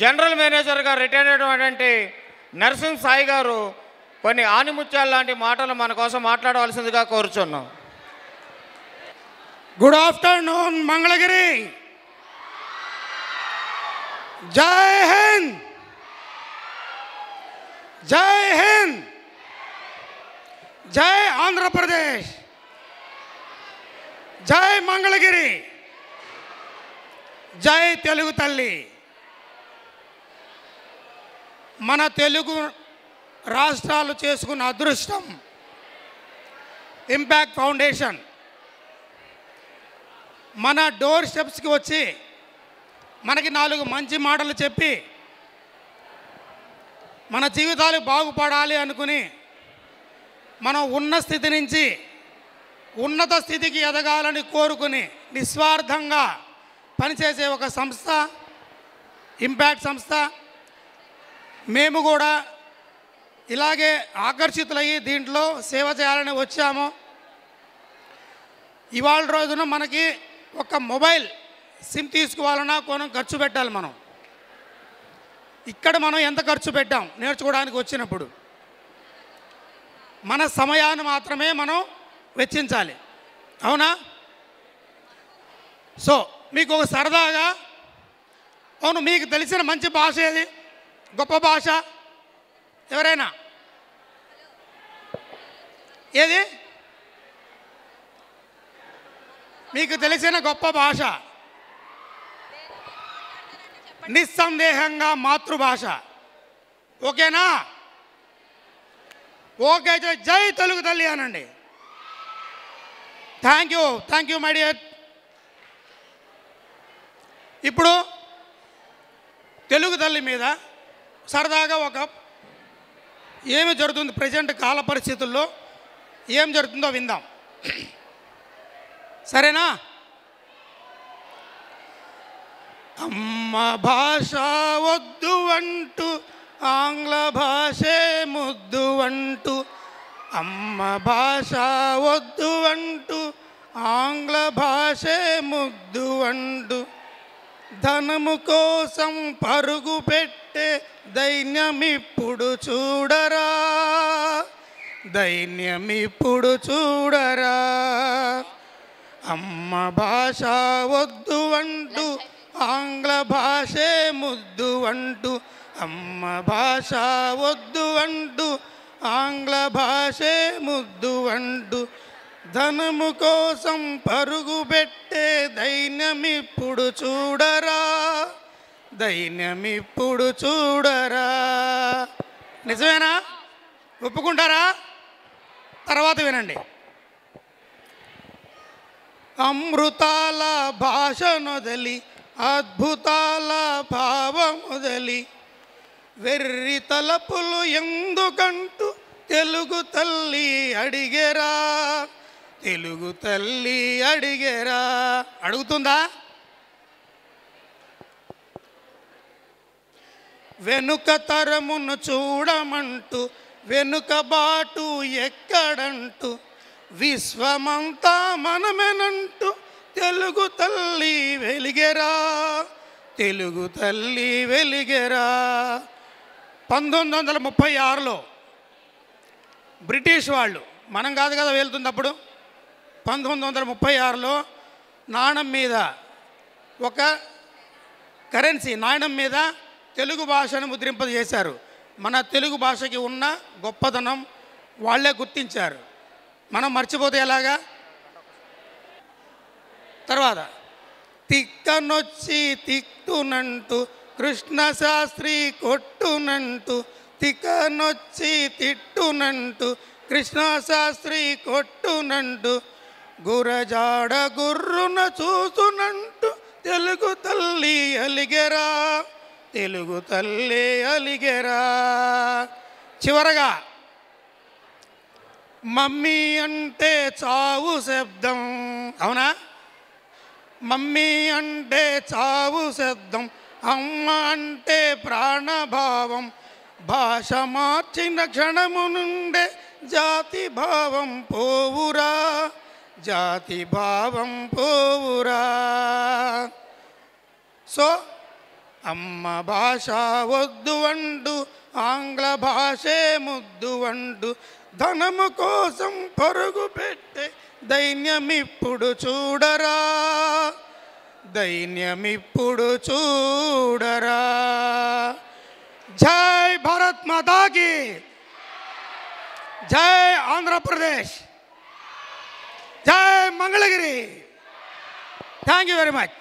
General మేనేజర్గా retire అయినటువంటి నరసింహ సాయి గారు కొన్ని ఆనిముత్యాల లాంటి మాటలు మన కోసం మాట్లాడవలసిందిగా కోరుచున్నాం. Good afternoon Mangalagiri. జై హింద్, జై హింద్, జై ఆంధ్రప్రదేశ్, జై మంగళగిరి, జై తెలుగు తల్లి. మన తెలుగు రాష్ట్రాలు చేసుకున్న అదృష్టం ఇంపాక్ట్ ఫౌండేషన్ మన డోర్ స్టెప్స్కి వచ్చి మనకి 4 మంచి మాటలు చెప్పి మన జీవితాలు బాగుపడాలి అనుకుని మనం ఉన్న స్థితి నుంచి ఉన్నత స్థితికి ఎదగాలని కోరుకుని నిస్వార్థంగా పనిచేసే ఒక సంస్థ ఇంపాక్ట్ సంస్థ. మేము కూడా ఇలాగే ఆకర్షితులయ్యి దీంట్లో సేవ చేయాలని వచ్చాము. ఇవాళ రోజున మనకి ఒక మొబైల్ సిమ్ తీసుకోవాలన్నా కొనం ఖర్చు పెట్టాలి. మనం ఇక్కడ మనం ఎంత ఖర్చు పెట్టాం నేర్చుకోవడానికి వచ్చినప్పుడు మన సమయాన్ని మాత్రమే మనం వెచ్చించాలి. అవునా? సో మీకు ఒక సరదాగా, అవును మీకు తెలిసిన మంచి భాష ఏది, గొప్ప భాష ఎవరైనా ఏది మీకు తెలిసిన గొప్ప భాష? నిస్సందేహంగా మాతృభాష. ఓకేనా? ఓకే, జై తెలుగు తల్లి అనండి. Thank you my dear. ఇప్పుడు తెలుగు తల్లి మీద సరదాగా ఒక ఏమి జరుగుతుంది ప్రజెంట్ కాల పరిస్థితుల్లో ఏం జరుగుతుందో విందాం. సరేనా? అమ్మ భాష వద్దు అంటూ ఆంగ్ల భాషే ముద్దు అంటూ, అమ్మ భాష వద్దు అంటూ ఆంగ్ల భాషే ముద్దు అంటూ, ధనము కోసం పరుగు పెట్టే దైన్యమిప్పుడు చూడరా, దైన్యమిప్పుడు చూడరా. అమ్మ భాష వద్దు అంటూ ఆంగ్ల భాషే ముద్దు అంటూ, అమ్మ భాష వద్దు అంటూ ఆంగ్ల భాషే ముద్దు అంటూ, ధనము కోసం పరుగు పెట్టే దైన్యమిప్పుడు చూడరా, దైన్యమిప్పుడు చూడరా. నిజమేనా? ఒప్పుకుంటారా? తర్వాత వినండి. అమృతాల భాష నొదలి అద్భుతాల భావముదలి, వెర్రి తలపులు ఎందుకంటూ తెలుగు తల్లి అడిగేరా, తెలుగు తల్లి అడిగేరా. అడుగుతుందా? వెనుక తరమును చూడమంటూ వెనుక బాటు ఎక్కడంటూ, విశ్వమంతా మనమేనంటూ తెలుగు తల్లి వెలిగెరా, తెలుగు తల్లి వెలిగెరా. 1936లో బ్రిటిష్ వాళ్ళు, మనం కాదు కదా వెళ్తుంది అప్పుడు, 1936లో నాణం మీద ఒక కరెన్సీ, నాణం మీద తెలుగు భాషను ముద్రింపజేశారు. మన తెలుగు భాషకి ఉన్న గొప్పతనం వాళ్ళే గుర్తించారు. మనం మర్చిపోతే ఎలాగా? తర్వాత తిక్కనొచ్చి తిట్టునంటూ కృష్ణ శాస్త్రి కొట్టునంటూ, తిక్కనొచ్చి తిట్టునంటూ కృష్ణ శాస్త్రి కొట్టునంటూ, గురజాడ గుర్రున చూసునంటూ తెలుగు తల్లి అలిగెరా, తెలుగు తల్లి అలిగెరా. చివరగా మమ్మీ అంటే చావు శబ్దం. అవునా? మమ్మీ అంటే చావు శబ్దం, అమ్మ అంటే ప్రాణభావం, భాష మార్చిన క్షణము నుండే జాతి భావం పోవురా, జాతి భావం పోవురా. సో అమ్మ భాష వద్దు అండు ఆంగ్ల భాషే ముద్దు అండు ధనము కోసం పరుగు పెట్టే దైన్యమిప్పుడు చూడరా దైన్యమిప్పుడు చూడరా. జై భారత్ మాతాకి, జై ఆంధ్రప్రదేశ్, జై Mangalagiri. Thank you very much.